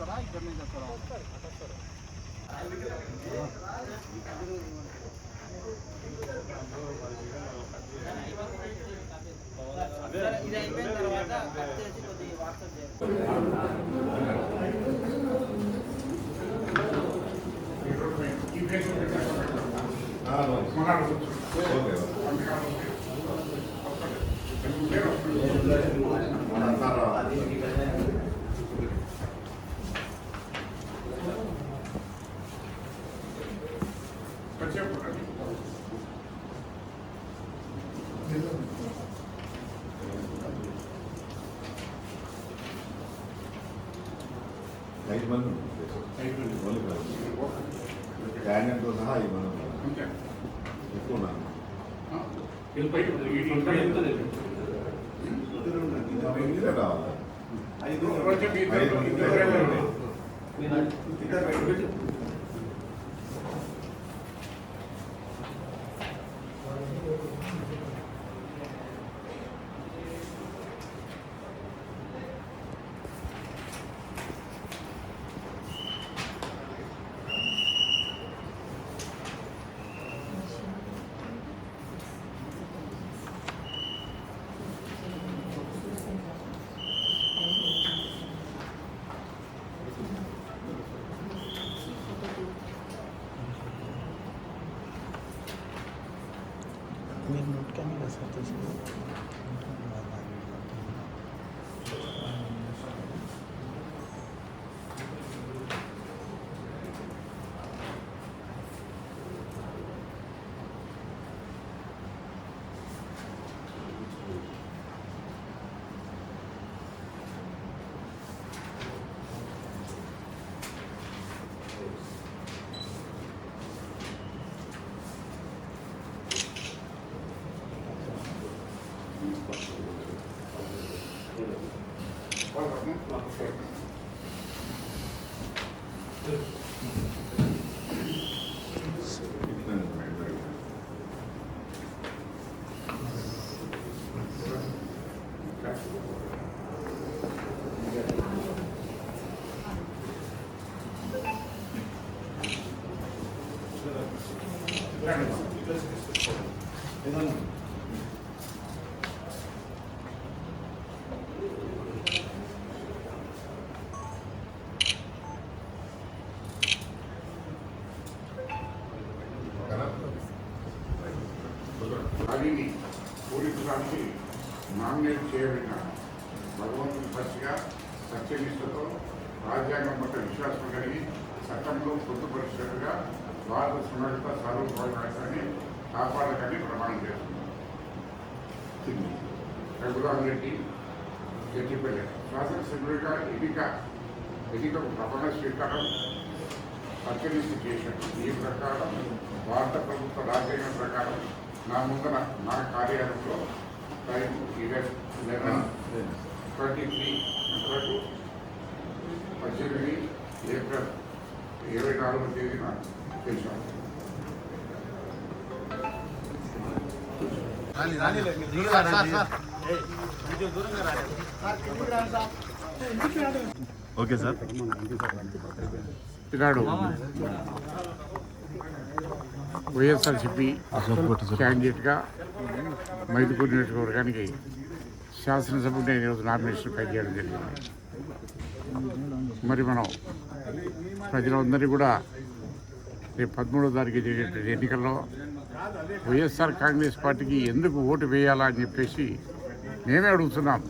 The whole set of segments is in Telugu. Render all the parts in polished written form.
వస్తారా ఇక్కడ నుంచి వస్తారా? ఇది అయిపోయిన తర్వాత కొద్దిగా వాట్సాప్ ధాన్యంతో సహా ఇవ్వను ఎక్కువ రావాలి. మీరు నోట్ కానీ కదా సార్ తీసింది అవిని పోలీసులకి నామినేట్ చేయబడిన భగవంతుని పచ్చిగా సత్యనిష్టతో రాజ్యాంగం పట్ల విశ్వాసం కలిగి చట్టంలో పొందుపరిచినట్టుగా భారత సున్నిత సార్వభౌమాన్ని కాపాడకని ప్రమాణం చేస్తున్నారు. రఘురామ్ రెడ్డి గట్టిపల్లి శాసనసభ్యుడిగా ఎన్నికకు ప్రమాణ స్వీకారం సత్యనిష్ట చేశారు. ఈ ప్రకారం భారత ప్రభుత్వ రాజ్యాంగం ప్రకారం నా ముందర నా కార్యాలయంలో టైం 11:23 గంటలకు 18 ఏప్రిల్ 24వ తేదీన చేశాను. Okay sir. ఈనాడు వైఎస్ఆర్సీపీ క్యాండిడేట్గా మైదుకూరు నియోజకవర్గానికి శాసనసభ్యుడు నేను ఈరోజు నామినేషన్ ఫైల్ చేయడం జరిగింది. మరి మనం ప్రజలందరినీ కూడా రేపు 13వ తారీఖు జరిగేటువంటి ఎన్నికల్లో వైఎస్ఆర్ కాంగ్రెస్ పార్టీకి ఎందుకు ఓటు వేయాలా అని చెప్పేసి మేమే అడుగుతున్నాం.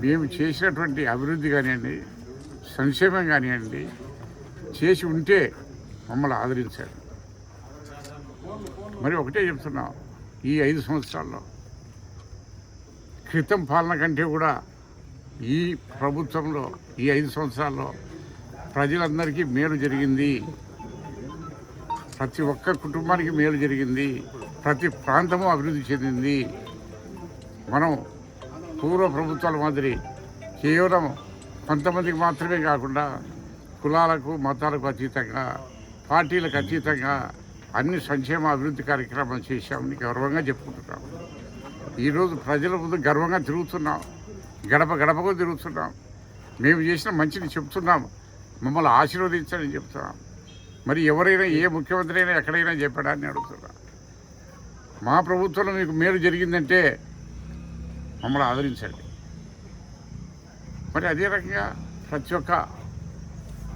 మేము చేసినటువంటి అభివృద్ధి కానివ్వండి, సంక్షేమం కానివ్వండి, చేసి ఉంటే మమ్మల్ని ఆదరించారు. మరి ఒకటే చెప్తున్నాం, ఈ 5 సంవత్సరాల్లో క్రితం పాలన కంటే కూడా ఈ ప్రభుత్వంలో ఈ 5 సంవత్సరాల్లో ప్రజలందరికీ మేలు జరిగింది. ప్రతి ఒక్క కుటుంబానికి మేలు జరిగింది. ప్రతి ప్రాంతము అభివృద్ధి చెందింది. మనం పూర్వ ప్రభుత్వాల మాదిరి కేవలం కొంతమందికి మాత్రమే కాకుండా కులాలకు మతాలకు అతీతంగా, పార్టీలకు అతీతంగా అన్ని సంక్షేమ అభివృద్ధి కార్యక్రమాలు చేశామని గర్వంగా చెప్పుకుంటున్నాం. ఈరోజు ప్రజల ముందు గర్వంగా తిరుగుతున్నాం, గడప గడపకు తిరుగుతున్నాం. మేము చేసిన మంచిని చెప్తున్నాము, మమ్మల్ని ఆశీర్వదించాలని చెప్తున్నాం. మరి ఎవరైనా ఏ ముఖ్యమంత్రి అయినా ఎక్కడైనా చెప్పాడా అని అడుగుతున్నా. మా ప్రభుత్వంలో మీకు మేలు జరిగిందంటే మమ్మల్ని ఆదరించండి. మరి అదే రకంగా ప్రతి ఒక్క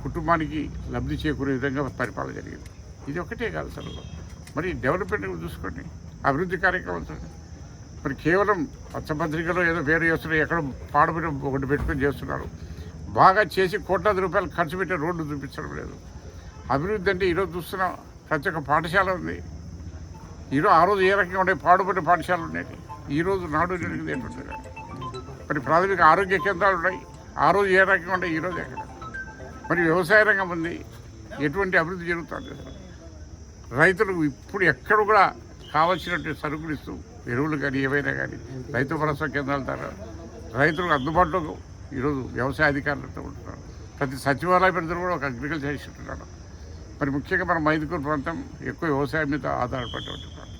కుటుంబానికి లబ్ధి చేకూరే విధంగా పరిపాలన జరిగింది. ఇది ఒకటే కాదు అసలు. మరి డెవలప్మెంట్ చూసుకోండి, అభివృద్ధి కార్యక్రమాలు చూడండి. మరి కేవలం పచ్చపత్రికలో ఏదో పేరు చేస్తున్నారు, ఎక్కడ పాడుపడి ఒకటి పెట్టుకొని చేస్తున్నారు. బాగా చేసి కోట్లాది రూపాయలు ఖర్చు పెట్టి రోడ్లు చూపించడం లేదు. అభివృద్ధి అంటే ఈరోజు చూస్తున్నాం, ప్రతి ఒక్క పాఠశాల ఉంది. ఈరోజు ఆ రోజు ఏ రకంగా ఉండే పాడుపడిన పాఠశాలలు ఉన్నాయి, ఈరోజు నాడు జరిగింది ఏంటంటే. మరి ప్రాథమిక ఆరోగ్య కేంద్రాలు ఉన్నాయి, ఆ రోజు ఏ రకంగా ఉండే ఈరోజు ఎక్కడ. మరి వ్యవసాయ రంగం ఉంది, ఎటువంటి అభివృద్ధి జరుగుతుంది. రైతులకు ఇప్పుడు ఎక్కడ కూడా కావాల్సినటువంటి సరుకులు ఇస్తూ ఎరువులు కానీ ఏవైనా కానీ రైతు భరోసా కేంద్రాల ద్వారా రైతులకు అందుబాటులో ఈరోజు వ్యవసాయ అధికారులతో ఉంటున్నారు. ప్రతి సచివాలయ పరిధిలో కూడా ఒక అగ్రికల్చర్ ఇస్తుంటున్నాడు. మరి ముఖ్యంగా మన మైదుకూరు ప్రాంతం ఎక్కువ వ్యవసాయం మీద ఆధారపడి ఉంటున్నాడు.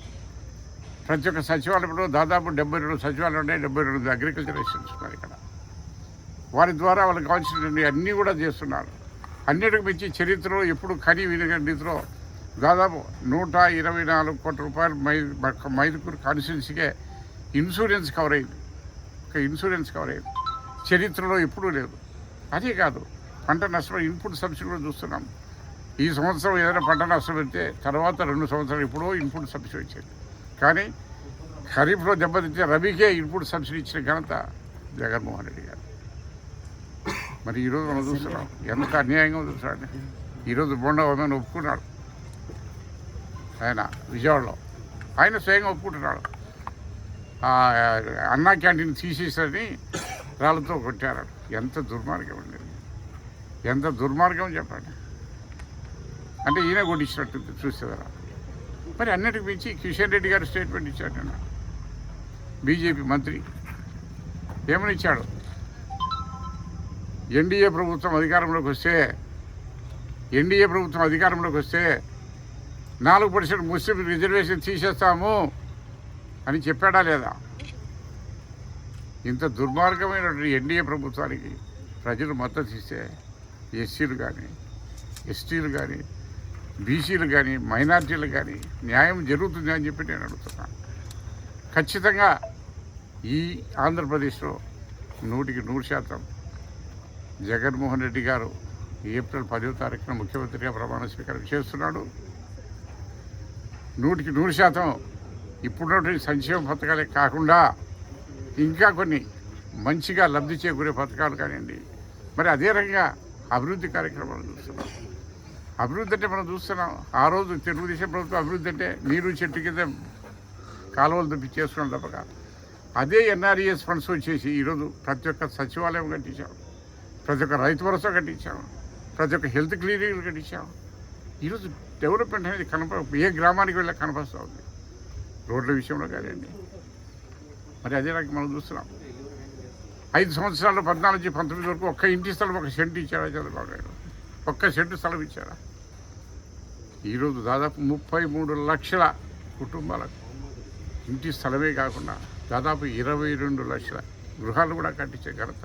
ప్రతి ఒక్క సచివాలయంలో దాదాపు 72 సచివాలయాలు ఉన్నాయి, 72 అగ్రికల్చర్ ఇన్స్టిట్యూట్స్ ఉన్నాయి ఇక్కడ. వారి ద్వారా వాళ్ళకి కావాల్సినటువంటి అన్నీ కూడా చేస్తున్నారు. అన్నిటికి మించి చరిత్రలో ఎప్పుడు కని వినగని రీతిలో దాదాపు 124 కోట్ల రూపాయలు మైదుకూరు కాన్స్టిట్యున్సీకే ఇన్సూరెన్స్ కవర్ అయింది. ఒక ఇన్సూరెన్స్ కవర్ అయింది, చరిత్రలో ఎప్పుడూ లేదు. అదే కాదు, పంట నష్టం ఇన్పుట్ సబ్సిడీ కూడా చూస్తున్నాం. ఈ సంవత్సరం ఏదైనా పంట నష్టం పెడితే తర్వాత 2 సంవత్సరాలు ఎప్పుడో ఇన్పుట్ సబ్సిడీ వచ్చేది. కానీ ఖరీఫ్లో దెబ్బతింటే రబీకే ఇన్పుట్ సబ్సిడీ ఇచ్చిన ఘనత జగన్మోహన్ రెడ్డి గారు. మరి ఈరోజు మనం చూస్తున్నాం ఎంత అన్యాయంగా చూస్తున్నాడు. ఈరోజు బొండా ఉమెన్ ఒప్పుకున్నాడు, ఆయన విజయవాడలో ఆయన స్వయంగా ఒప్పుకుంటున్నాడు. అన్నా క్యాంటీన్ తీసేసని రాళ్ళతో కొట్టారు. ఎంత దుర్మార్గం అండి, ఎంత దుర్మార్గం చెప్పండి. అంటే ఈయన కొట్టించినట్టు చూసేదారా. మరి అన్నిటికి మించి కిషన్ రెడ్డి గారు స్టేట్మెంట్ ఇచ్చాడు. నేను బీజేపీ మంత్రి ఏమని ఇచ్చాడు, ఎన్డీఏ ప్రభుత్వం అధికారంలోకి వస్తే 4% ముస్లిం రిజర్వేషన్ తీసేస్తాము అని చెప్పాడా లేదా? ఇంత దుర్మార్గమైనటువంటి ఎన్డీఏ ప్రభుత్వానికి ప్రజలు మద్దతు ఇస్తే ఎస్సీలు కానీ, ఎస్టీలు కానీ, బీసీలు కానీ, మైనార్టీలు కానీ న్యాయం జరుగుతుంది అని చెప్పి నేను అడుగుతున్నాను. ఖచ్చితంగా ఈ ఆంధ్రప్రదేశ్లో 100% జగన్మోహన్ రెడ్డి గారు ఏప్రిల్ 10వ తారీఖున ముఖ్యమంత్రిగా ప్రమాణ స్వీకారం చేస్తున్నాడు. 100% ఇప్పుడున్నటువంటి సంక్షేమ పథకాలే కాకుండా ఇంకా కొన్ని మంచిగా లబ్ధి చేకూరే పథకాలు కానివ్వండి. మరి అదే రకంగా అభివృద్ధి కార్యక్రమాలు చూస్తున్నాం. అభివృద్ధి అంటే మనం చూస్తున్నాం, ఆ రోజు తెలుగుదేశం ప్రభుత్వం అభివృద్ధి అంటే నీరు చెట్టు కింద కాలువలు చేసుకున్నాం తప్పక. అదే ఎన్ఆర్ఈఎస్ ఫండ్స్ వచ్చేసి ఈరోజు ప్రతి ఒక్క సచివాలయం కట్టించాం, ప్రతి ఒక్క రైతు భరోసా కట్టించాం, ప్రతి ఒక్క హెల్త్ క్లినిక్లు కట్టించాం. ఈరోజు డెవలప్మెంట్ అనేది ఏ గ్రామానికి వెళ్ళి కనపరుస్తూ ఉంది, రోడ్ల విషయంలో కానివ్వండి. మరి అదే రకంగా మనం చూస్తున్నాం, 5 సంవత్సరాలు 14 నుంచి 19 వరకు ఒక్క ఇంటి స్థలం 1 సెంటు ఇచ్చాడా చంద్రబాబు నాయుడు? 1 సెంటు స్థలం ఇచ్చారా? ఈరోజు దాదాపు 33 లక్షల కుటుంబాలకు ఇంటి స్థలమే కాకుండా దాదాపు 22 లక్షల గృహాలు కూడా కట్టించే ఘనత.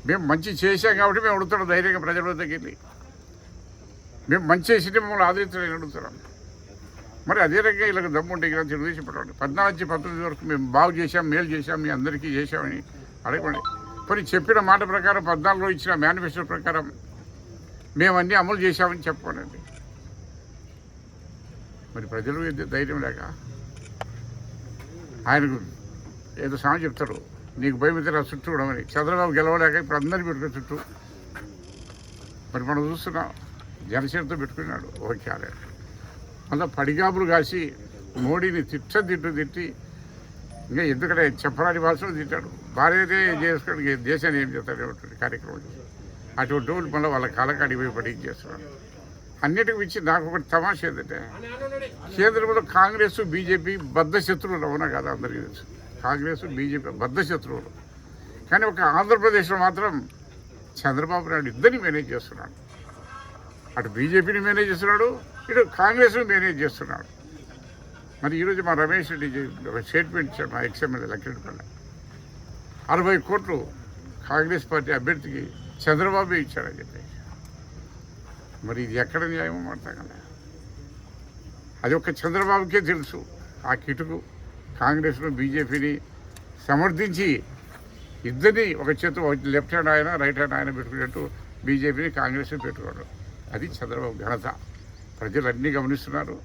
మేము మంచి చేశాం కాబట్టి మేము అడుగుతున్నాం ధైర్యంగా ప్రజల వద్దకు వెళ్ళి. మేము మంచి చేసింటే మమ్మల్ని ఆదరించడానికి అడుగుతున్నాం. మరి అదే రకంగా ఇలా దమ్ముంటే ఇలా తెలుగుదేశం పడవండి. 14 నుంచి 19 వరకు మేము బాగు చేశాం, మేలు చేశాం, మీ అందరికీ చేశామని అడగండి. మరి చెప్పిన మాట ప్రకారం 14లో ఇచ్చిన మేనిఫెస్టో ప్రకారం మేము అన్నీ అమలు చేశామని చెప్పుకోనండి. మరి ప్రజలు ధైర్యం లేక ఆయనకు ఏదో సామెత చెప్తారు, నీకు భయం అయితే నా చుట్టూ ఉండమని. చంద్రబాబు గెలవలేక ఇప్పుడు అందరినీ పెట్టుకుని చుట్టూ. మరి మనం చూస్తున్నాం, జనసేనతో పెట్టుకున్నాడు ఓకే అదే. మళ్ళీ పడిగాపులు కాసి మోడీని తిట్టి ఇంకా ఎందుకంటే చెప్పరాని భాషలో తిట్టాడు. భార్యతే చేసుకోవడానికి దేశాన్ని ఏం చేస్తాడు కార్యక్రమం. అటువంటి వాళ్ళు మళ్ళీ వాళ్ళ కాలకాడికి పోయి పడికి చేస్తున్నాడు. అన్నిటికి మించి నాకు ఒకటి తమాషా ఏంటంటే, కేంద్రంలో కాంగ్రెస్ బీజేపీ బద్ధ శత్రువులు అవునా కదా అందరికీ తెలుసు. కాంగ్రెస్ బీజేపీ బద్ధ శత్రువులు. కానీ ఒక ఆంధ్రప్రదేశ్లో మాత్రం చంద్రబాబు నాయుడు ఇద్దరిని మేనేజ్ చేస్తున్నాడు. అటు బీజేపీని మేనేజ్ చేస్తున్నాడు, ఇటు కాంగ్రెస్ని మేనేజ్ చేస్తున్నాడు. మరి ఈరోజు మా రమేష్ రెడ్డి ఒక స్టేట్మెంట్ ఇచ్చాడు, మా ఎక్స్ఎమ్మెల్యే లక్కిరెడ్డిపల్లి. 60 కోట్లు కాంగ్రెస్ పార్టీ అభ్యర్థికి చంద్రబాబు ఇచ్చాడని చెప్పి మరి ఇది ఎక్కడ న్యాయం మాట్లాడతాం కదా. అది ఒక్క చంద్రబాబుకే తెలుసు. ఆ కిటుకు కాంగ్రెస్ను బీజేపీని సమర్థించి ఇద్దరిని ఒక చేతు లెఫ్ట్ హ్యాండ్ ఆయన రైట్ హ్యాండ్ ఆయన పెట్టుకున్నట్టు బీజేపీని కాంగ్రెస్ని పెట్టుకోవడం అది చంద్రబాబు ఘనత. ప్రజలు అన్నీ గమనిస్తున్నారు.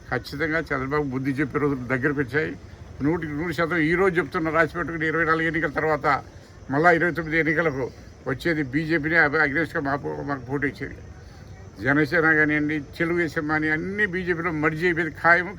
ఖచ్చితంగా చంద్రబాబు బుద్ధి చెప్పే రోజులు దగ్గరకు వచ్చాయి. 100% ఈరోజు చెప్తున్న రాసి పెట్టుకుని 24 ఎన్నికల తర్వాత మళ్ళీ 29 ఎన్నికలకు వచ్చేది బీజేపీని అగ్రెస్ట్గా మాకు పోటీ ఇచ్చేది. జనసేన కానివ్వండి, తెలుగుదేశం కానీ అన్ని బీజేపీలో మర్జీ అయిపోయింది. ఖాయము.